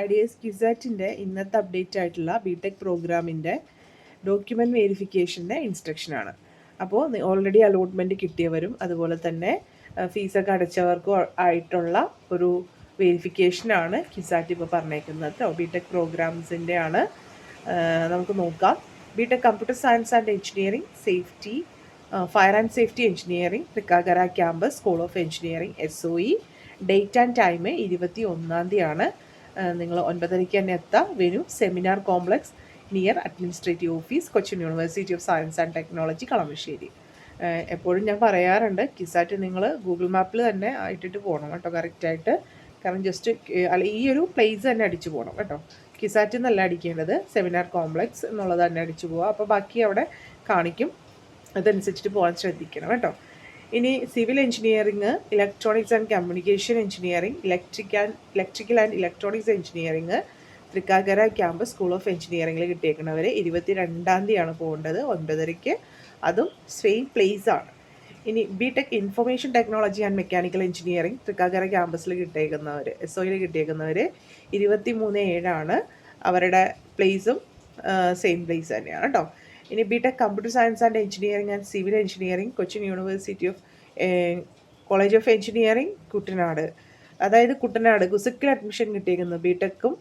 Ideas ക്യുസാറ്റിൻ്റെ ഇന്നത്തെ update ആയിട്ടുള്ള BTech പ്രോഗ്രാമിൻ്റെ ഡോക്യുമെൻറ്റ് വെരിഫിക്കേഷൻ്റെ ഇൻസ്ട്രക്ഷനാണ്. അപ്പോൾ ഓൾറെഡി അലോട്ട്മെൻറ്റ് കിട്ടിയവരും അതുപോലെ തന്നെ ഫീസൊക്കെ അടച്ചവർക്കും ആയിട്ടുള്ള ഒരു വെരിഫിക്കേഷനാണ് ക്യുസാറ്റ് ഇപ്പോൾ പറഞ്ഞേക്കുന്നത്. ബിടെക് പ്രോഗ്രാംസിൻ്റെ ആണ്. നമുക്ക് നോക്കാം. BTech computer science and engineering, safety, fire and safety engineering, Thrikkakara campus, school of engineering, SOE. Date and time 21-ാം തീയതിയാണ്. നിങ്ങൾ 9:30 തന്നെ എത്താം. Venue seminar complex near administrative office, Cochin university of science and technology, Kalamassery. എപ്പോഴും ഞാൻ പറയാറുണ്ട്, കിസാറ്റ് നിങ്ങൾ ഗൂഗിൾ മാപ്പിൽ തന്നെ ഇട്ടിട്ട് പോകണം കേട്ടോ, കറക്റ്റായിട്ട്. കാരണം ജസ്റ്റ് അല്ല, ഈ ഒരു പ്ലേസ് തന്നെ അടിച്ചു പോകണം കേട്ടോ. കിസാറ്റ് എന്നല്ല അടിക്കേണ്ടത്, സെമിനാർ കോംപ്ലക്സ് എന്നുള്ളത് തന്നെ അടിച്ചു പോവുക. അപ്പോൾ ബാക്കി അവിടെ കാണിക്കും, അതനുസരിച്ചിട്ട് പോകാൻ ശ്രദ്ധിക്കണം കേട്ടോ. ഇനി civil engineering, electronics and communication engineering, electrical and electronics engineering, Thrikkakara campus, school of എഞ്ചിനീയറിംഗിൽ കിട്ടിയേക്കുന്നവർ 22-ാം തീയതിയാണ് പോകേണ്ടത്, 9:30. അതും സെയിം പ്ലേസ് ആണ്. ഇനി BTech information technology and mechanical engineering, Thrikkakara ക്യാമ്പസിൽ കിട്ടിയേക്കുന്നവർ, SOEയിൽ കിട്ടിയേക്കുന്നവർ 23/7 അവരുടെ പ്ലേസും സെയിം പ്ലേസ് തന്നെയാണ് കേട്ടോ. ഇനി BTech computer science and engineering and civil engineering, Cochin university of college of engineering, Kuttanad. അതായത് കുട്ടനാട് ഗുസക്കിൽ അഡ്മിഷൻ കിട്ടിയേക്കുന്നത് ബിടെക്കും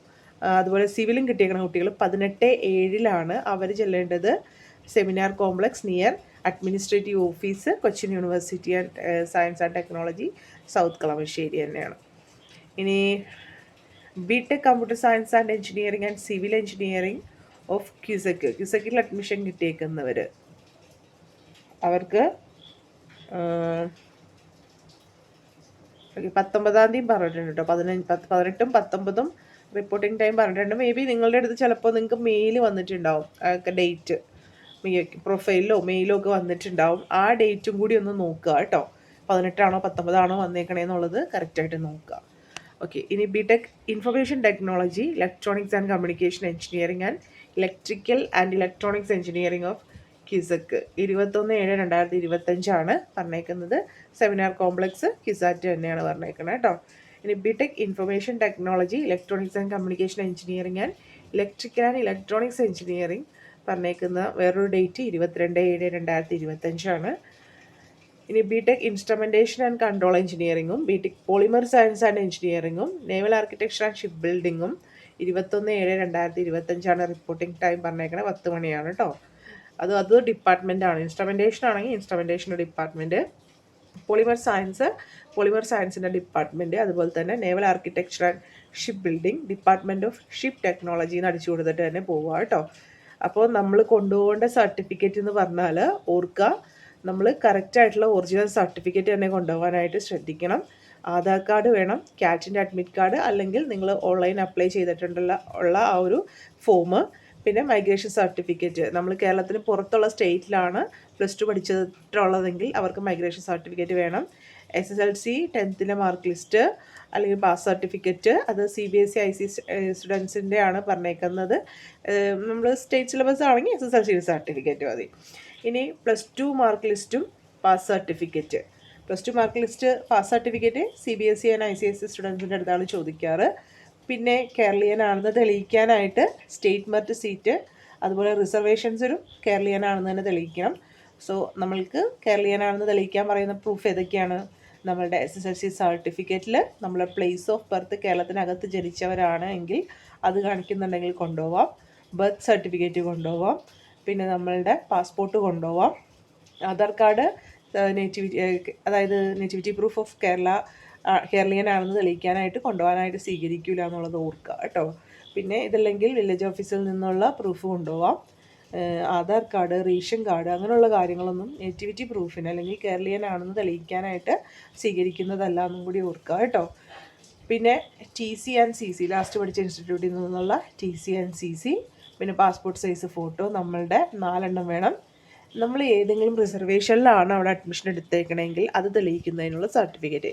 അതുപോലെ സിവിലും കിട്ടിയേക്കുന്ന കുട്ടികൾ 18/7 അവർ ചെല്ലേണ്ടത് seminar complex near administrative office, Cochin university and science and technology, south Kalamassery തന്നെയാണ്. ഇനി BTech computer science and engineering and civil engineering of ക്യുസക്കിൽ അഡ്മിഷൻ കിട്ടിയേക്കുന്നവർ അവർക്ക് 19-ാം തീയതി പറഞ്ഞിട്ടുണ്ട് കേട്ടോ. 18ഉം 19ഉം റിപ്പോർട്ടിംഗ് ടൈം പറഞ്ഞിട്ടുണ്ട്. മേ ബി നിങ്ങളുടെ അടുത്ത് ചിലപ്പോൾ നിങ്ങൾക്ക് മെയിൽ വന്നിട്ടുണ്ടാവും, ഡേറ്റ് പ്രൊഫൈലിലോ മെയിലോ ഒക്കെ വന്നിട്ടുണ്ടാവും. ആ ഡേറ്റും കൂടി ഒന്ന് നോക്കുക കേട്ടോ. 18ആണോ 19ആണോ വന്നേക്കണേന്നുള്ളത് കറക്റ്റായിട്ട് നോക്കുക. ഓക്കെ. ഇനി BTech information technology, electronics and communication engineering and electrical and electronics engineering of ക്യുസക്ക് 21/7/2025 പറഞ്ഞേക്കുന്നത്. സെമിനാർ കോംപ്ലക്സ് ക്യുസാറ്റ് തന്നെയാണ് പറഞ്ഞേക്കുന്നത് കേട്ടോ. ഇനി BTech information technology, electronics and communication engineering and electrical and electronics engineering പറഞ്ഞേക്കുന്ന വേറൊരു ഡേറ്റ് 22/7/2025. ഇനി ബിടെക് ഇൻസ്ട്രുമെൻറ്റേഷൻ ആൻഡ് കൺട്രോൾ എഞ്ചിനീയറിംഗും, ബിടെക് പോളിമർ സയൻസ് ആൻഡ് എഞ്ചിനീയറിംഗും, നേവൽ ആർക്കിടെക്ചർ ആൻഡ് ഷിപ്പ് ബിൽഡിങ്ങും 21/7/2025 റിപ്പോർട്ടിംഗ് ടൈം പറഞ്ഞേക്കണത് 10 മണിയാണ് കേട്ടോ. അത് ഡിപ്പാർട്ട്മെൻറ്റാണ്. ഇൻസ്ട്രുമെൻറ്റേഷൻ ആണെങ്കിൽ ഇൻസ്ട്രുമെൻറ്റേഷൻ്റെ ഡിപ്പാർട്ട്മെൻറ്റ്, പോളിമർ സയൻസിൻ്റെ ഡിപ്പാർട്ട്മെൻറ്റ്, അതുപോലെ തന്നെ naval architecture and ship building, department of ship technology എന്ന് അടിച്ചു കൊടുത്തിട്ട് തന്നെ പോവുക കേട്ടോ. അപ്പോൾ നമ്മൾ കൊണ്ടുപോകേണ്ട സർട്ടിഫിക്കറ്റ് എന്ന് പറഞ്ഞാൽ ഓർക്കുക, നമ്മൾ കറക്റ്റായിട്ടുള്ള ഒറിജിനൽ സർട്ടിഫിക്കറ്റ് തന്നെ കൊണ്ടുപോകാനായിട്ട് ശ്രദ്ധിക്കണം. ആധാർ കാർഡ് വേണം, ക്യാറ്റിൻ്റെ അഡ്മിറ്റ് കാർഡ്, അല്ലെങ്കിൽ നിങ്ങൾ ഓൺലൈൻ അപ്ലൈ ചെയ്തിട്ടുള്ള ആ ഒരു ഫോം, പിന്നെ മൈഗ്രേഷൻ സർട്ടിഫിക്കറ്റ്. നമ്മൾ കേരളത്തിന് പുറത്തുള്ള സ്റ്റേറ്റിലാണ് +2 പഠിച്ചിട്ടുള്ളതെങ്കിൽ അവർക്ക് മൈഗ്രേഷൻ സർട്ടിഫിക്കറ്റ് വേണം. SSLC 10th മാർക്ക് ലിസ്റ്റ് അല്ലെങ്കിൽ പാസ് സർട്ടിഫിക്കറ്റ്, അത് CBSE IC സ്റ്റുഡൻസിൻ്റെ ആണ് പറഞ്ഞേക്കുന്നത്. നമ്മൾ സ്റ്റേറ്റ് സിലബസ് ആണെങ്കിൽ SSLC സർട്ടിഫിക്കറ്റ് മതി. ഇനി +2 മാർക്ക് ലിസ്റ്റും pass certificate. +2 mark list pass certificate CBSE and ICSE സ്റ്റുഡൻസിൻ്റെ അടുത്താണ് ചോദിക്കാറ്. പിന്നെ കേരളീയനാണെന്ന് തെളിയിക്കാനായിട്ട് സ്റ്റേറ്റ് മെറിറ്റ് സീറ്റ്, അതുപോലെ റിസർവേഷൻസിനും കേരളീയനാണെന്ന് തന്നെ തെളിയിക്കണം. സോ നമ്മൾക്ക് കേരളീയനാണെന്ന് തെളിയിക്കാൻ പറയുന്ന പ്രൂഫ് ഏതൊക്കെയാണ്? നമ്മളുടെ SSLC സർട്ടിഫിക്കറ്റിൽ നമ്മളെ പ്ലേസ് ഓഫ് ബർത്ത് കേരളത്തിനകത്ത് ജനിച്ചവരാണ് എങ്കിൽ അത് കാണിക്കുന്നുണ്ടെങ്കിൽ കൊണ്ടുപോവാം. ബർത്ത് സർട്ടിഫിക്കറ്റ് കൊണ്ടുപോവാം. പിന്നെ നമ്മളുടെ പാസ്പോർട്ട് കൊണ്ടുപോവാം. ആധാർ കാർഡ്, അതായത് നേറ്റിവിറ്റി പ്രൂഫ് ഓഫ് കേരളീയനാണെന്ന് തെളിയിക്കാനായിട്ട് കൊണ്ടുപോകാനായിട്ട് സ്വീകരിക്കില്ല എന്നുള്ളത് ഓർക്കുക കേട്ടോ. പിന്നെ ഇതല്ലെങ്കിൽ വില്ലേജ് ഓഫീസിൽ നിന്നുള്ള പ്രൂഫ് കൊണ്ടുപോവാം. ആധാർ കാർഡ്, റേഷൻ കാർഡ്, അങ്ങനെയുള്ള കാര്യങ്ങളൊന്നും നേറ്റിവിറ്റി പ്രൂഫിന് അല്ലെങ്കിൽ കേരളീയനാണെന്ന് തെളിയിക്കാനായിട്ട് സ്വീകരിക്കുന്നതല്ല എന്നും കൂടി ഓർക്കുക കേട്ടോ. പിന്നെ TC ആൻഡ് CC, ലാസ്റ്റ് പഠിച്ച ഇൻസ്റ്റിറ്റ്യൂട്ടിൽ നിന്നുള്ള TC ആൻഡ് CC, പിന്നെ പാസ്പോർട്ട് സൈസ് ഫോട്ടോ നമ്മളുടെ 4 വേണം. നമ്മൾ ഏതെങ്കിലും റിസർവേഷനിലാണ് അവിടെ അഡ്മിഷൻ എടുത്തേക്കണമെങ്കിൽ അത് തെളിയിക്കുന്നതിനുള്ള സർട്ടിഫിക്കറ്റ്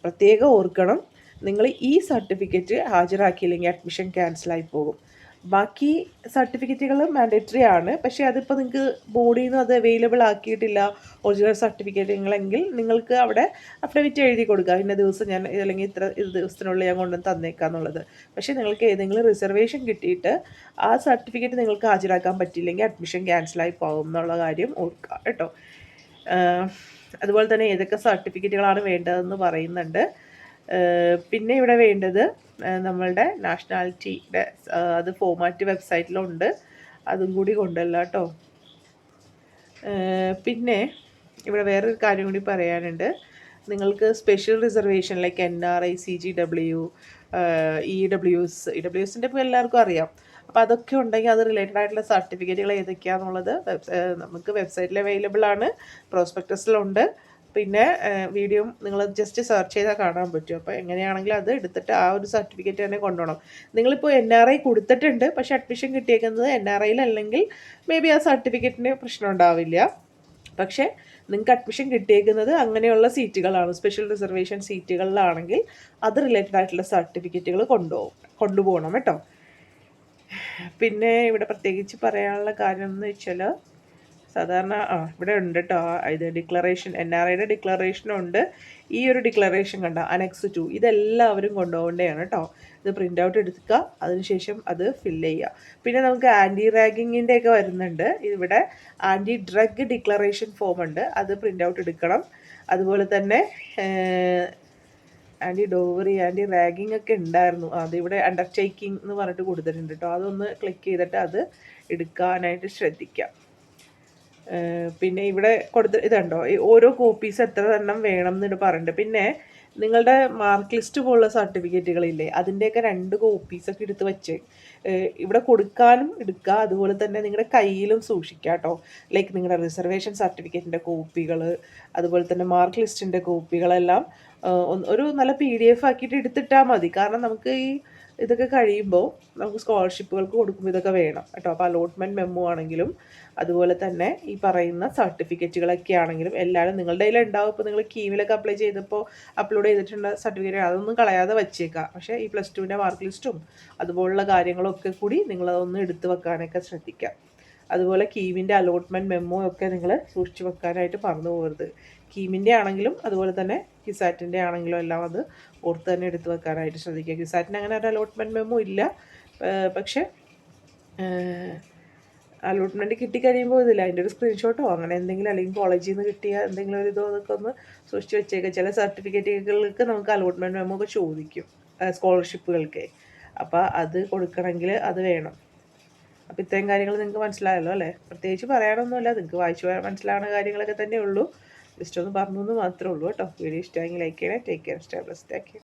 പ്രത്യേകം ഓർക്കണം. നിങ്ങൾ ഈ സർട്ടിഫിക്കറ്റ് ഹാജരാക്കിയില്ലെങ്കിൽ അഡ്മിഷൻ ക്യാൻസലായി പോകും. ബാക്കി സർട്ടിഫിക്കറ്റുകൾ മാൻഡേറ്ററി ആണ്. പക്ഷേ അതിപ്പോൾ നിങ്ങൾക്ക് ബോഡിയിൽ നിന്ന് അത് അവൈലബിൾ ആക്കിയിട്ടില്ല ഒറിജിനൽ സർട്ടിഫിക്കറ്റുകളെങ്കിൽ നിങ്ങൾക്ക് അവിടെ അഫിഡവിറ്റ് എഴുതി കൊടുക്കുക, ഇന്ന ദിവസം ഞാൻ അല്ലെങ്കിൽ ഇത്ര ദിവസത്തിനുള്ളിൽ ഞാൻ കൊണ്ടുവന്ന് തന്നേക്കാം എന്നുള്ളത്. പക്ഷേ നിങ്ങൾക്ക് ഏതെങ്കിലും റിസർവേഷൻ കിട്ടിയിട്ട് ആ സർട്ടിഫിക്കറ്റ് നിങ്ങൾക്ക് ഹാജരാക്കാൻ പറ്റിയില്ലെങ്കിൽ അഡ്മിഷൻ ക്യാൻസലായി പോകും എന്നുള്ള കാര്യം ഓർക്കുക കേട്ടോ. അതുപോലെ തന്നെ ഏതൊക്കെ സർട്ടിഫിക്കറ്റുകളാണ് വേണ്ടതെന്ന് പറയുന്നുണ്ട്. പിന്നെ ഇവിടെ വേണ്ടത് നമ്മളുടെ നാഷണാലിറ്റിയുടെ അത് ഫോമാറ്റ് വെബ്സൈറ്റിലുണ്ട്, അതും കൂടി കൊണ്ടല്ല കേട്ടോ. പിന്നെ ഇവിടെ വേറൊരു കാര്യം കൂടി പറയാനുണ്ട്. നിങ്ങൾക്ക് special reservation like NRI, CGW, EWS ഇപ്പോൾ എല്ലാവർക്കും അറിയാം. അപ്പോൾ അതൊക്കെ ഉണ്ടെങ്കിൽ അത് റിലേറ്റഡ് ആയിട്ടുള്ള സർട്ടിഫിക്കറ്റുകൾ ഏതൊക്കെയാണെന്നുള്ളത് നമുക്ക് വെബ്സൈറ്റിൽ അവൈലബിൾ ആണ്, പ്രോസ്പെക്ടസിലുണ്ട്. പിന്നെ വീഡിയോ നിങ്ങൾ ജസ്റ്റ് സെർച്ച് ചെയ്താൽ കാണാൻ പറ്റും. അപ്പോൾ എങ്ങനെയാണെങ്കിലും അത് എടുത്തിട്ട് ആ ഒരു സർട്ടിഫിക്കറ്റ് തന്നെ കൊണ്ടുപോകണം. നിങ്ങളിപ്പോൾ NRI കൊടുത്തിട്ടുണ്ട്, പക്ഷേ അഡ്മിഷൻ കിട്ടിയേക്കുന്നത് NRIയിലല്ലെങ്കിൽ മേ ബി ആ സർട്ടിഫിക്കറ്റിന് പ്രശ്നം ഉണ്ടാവില്ല. പക്ഷേ നിങ്ങൾക്ക് അഡ്മിഷൻ കിട്ടിയേക്കുന്നത് അങ്ങനെയുള്ള സീറ്റുകളാണ്, സ്പെഷ്യൽ റിസർവേഷൻ സീറ്റുകളിലാണെങ്കിൽ അത് റിലേറ്റഡ് ആയിട്ടുള്ള സർട്ടിഫിക്കറ്റുകൾ കൊണ്ടുപോകണം കേട്ടോ. പിന്നെ ഇവിടെ പ്രത്യേകിച്ച് പറയാനുള്ള കാര്യം എന്ന് വെച്ചാൽ സാധാരണ ഇവിടെ ഉണ്ട് കേട്ടോ, ഇത് ഡിക്ലറേഷൻ, NRIയുടെ ഡിക്ലറേഷനുണ്ട്. ഈ ഒരു ഡിക്ലറേഷൻ കണ്ട അനെക്സ് 2 ഇതെല്ലാവരും കൊണ്ടുപോകേണ്ടതാണ് കേട്ടോ. ഇത് പ്രിൻ്റ് ഔട്ട് എടുക്കുക, അതിനുശേഷം അത് ഫില്ല് ചെയ്യുക. പിന്നെ നമുക്ക് ആൻറ്റി റാഗിങ്ങിൻ്റെ ഒക്കെ വരുന്നുണ്ട്. ഇവിടെ ആൻറ്റി ഡ്രഗ് ഡിക്ലറേഷൻ ഫോം ഉണ്ട്, അത് പ്രിൻ്റ് ഔട്ട് എടുക്കണം. അതുപോലെ തന്നെ ആൻറ്റി ഡോവറി, ആൻറ്റി റാഗിങ് ഒക്കെ ഉണ്ടായിരുന്നു, അതിവിടെ അണ്ടർടേക്കിംഗ് എന്ന് പറഞ്ഞിട്ട് കൊടുത്തിട്ടുണ്ട് കേട്ടോ. അതൊന്ന് ക്ലിക്ക് ചെയ്തിട്ട് അത് എടുക്കാനായിട്ട് ശ്രദ്ധിക്കാം. പിന്നെ ഇവിടെ ഇതുണ്ടോ, ഓരോ കോപ്പീസ് എത്ര എണ്ണം വേണം എന്നിട്ട് പറഞ്ഞിട്ട്. പിന്നെ നിങ്ങളുടെ മാർക്ക് ലിസ്റ്റ് പോലുള്ള സർട്ടിഫിക്കറ്റുകളില്ലേ, അതിൻ്റെയൊക്കെ 2 കോപ്പീസൊക്കെ എടുത്ത് വെച്ച് ഇവിടെ കൊടുക്കാനും എടുക്കുക, അതുപോലെ തന്നെ നിങ്ങളുടെ കയ്യിലും സൂക്ഷിക്കുക കേട്ടോ. ലൈക്ക് നിങ്ങളുടെ റിസർവേഷൻ സർട്ടിഫിക്കറ്റിൻ്റെ കോപ്പികൾ, അതുപോലെ തന്നെ മാർക്ക് ലിസ്റ്റിൻ്റെ കോപ്പികളെല്ലാം ഒരു നല്ല PDF ആക്കിയിട്ട് എടുത്തിട്ടാൽ മതി. കാരണം നമുക്ക് ഇതൊക്കെ കഴിയുമ്പോൾ നമുക്ക് സ്കോളർഷിപ്പുകൾക്ക് കൊടുക്കുമ്പോൾ ഇതൊക്കെ വേണം കേട്ടോ. അപ്പോൾ അലോട്ട്മെൻറ്റ് മെമ്മോ ആണെങ്കിലും അതുപോലെ തന്നെ ഈ പറയുന്ന സർട്ടിഫിക്കറ്റുകളൊക്കെ ആണെങ്കിലും എല്ലാവരും നിങ്ങളുടെ കയ്യിൽ ഉണ്ടാവും. ഇപ്പോൾ നിങ്ങൾ കീമിലൊക്കെ അപ്ലൈ ചെയ്തപ്പോൾ അപ്ലോഡ് ചെയ്തിട്ടുള്ള സർട്ടിഫിക്കറ്റ് അതൊന്നും കളയാതെ വച്ചേക്കാം. പക്ഷേ ഈ +2ൻ്റെ മാർക്ക് ലിസ്റ്റും അതുപോലുള്ള കാര്യങ്ങളൊക്കെ കൂടി നിങ്ങളതൊന്ന് എടുത്ത് വെക്കാനൊക്കെ ശ്രദ്ധിക്കാം. അതുപോലെ കീമിൻ്റെ അലോട്ട്മെൻറ്റ് മെമ്മോ ഒക്കെ നിങ്ങൾ സൂക്ഷിച്ച് വെക്കാനായിട്ട് മറന്നു പോകരുത്. കീമിൻ്റെ ആണെങ്കിലും അതുപോലെ തന്നെ ക്യുസാറ്റിൻ്റെ ആണെങ്കിലും എല്ലാം അത് ഓർത്ത് തന്നെ എടുത്ത് വെക്കാനായിട്ട് ശ്രദ്ധിക്കുക. ക്യുസാറ്റിന് അങ്ങനെ ഒരു അലോട്ട്മെൻറ്റ് മെമ്മോ ഇല്ല, പക്ഷേ അലോട്ട്മെൻറ്റ് കിട്ടിക്കഴിയുമ്പോൾ ഇതില്ല, അതിൻ്റെ ഒരു സ്ക്രീൻഷോട്ടോ അങ്ങനെ എന്തെങ്കിലും, അല്ലെങ്കിൽ കോളേജിൽ നിന്ന് കിട്ടിയ എന്തെങ്കിലും ഒരു ഇതോ അതൊക്കെ ഒന്ന് സൂക്ഷിച്ച് വെച്ചേക്കുക. ചില സർട്ടിഫിക്കറ്റുകൾക്ക് നമുക്ക് അലോട്ട്മെൻറ്റ് മെമ്മോ ഒക്കെ ചോദിക്കും സ്കോളർഷിപ്പുകൾക്ക്. അപ്പോൾ അത് കൊടുക്കണമെങ്കിൽ അത് വേണം. അപ്പോൾ ഇത്രയും കാര്യങ്ങൾ നിങ്ങൾക്ക് മനസ്സിലായല്ലോ അല്ലേ? പ്രത്യേകിച്ച് പറയാനൊന്നുമില്ല, നിങ്ങൾക്ക് വായിച്ച് മനസ്സിലാവുന്ന കാര്യങ്ങളൊക്കെ തന്നെ ഉള്ളൂ. ജസ്റ്റ് ഒന്ന് പറഞ്ഞു എന്ന് മാത്രമേ ഉള്ളൂ കേട്ടോ. വീഡിയോ ഇഷ്ടമെങ്കിൽ ലൈക്ക് ചെയ്യണേ. Take care, stay blessed. Thank you.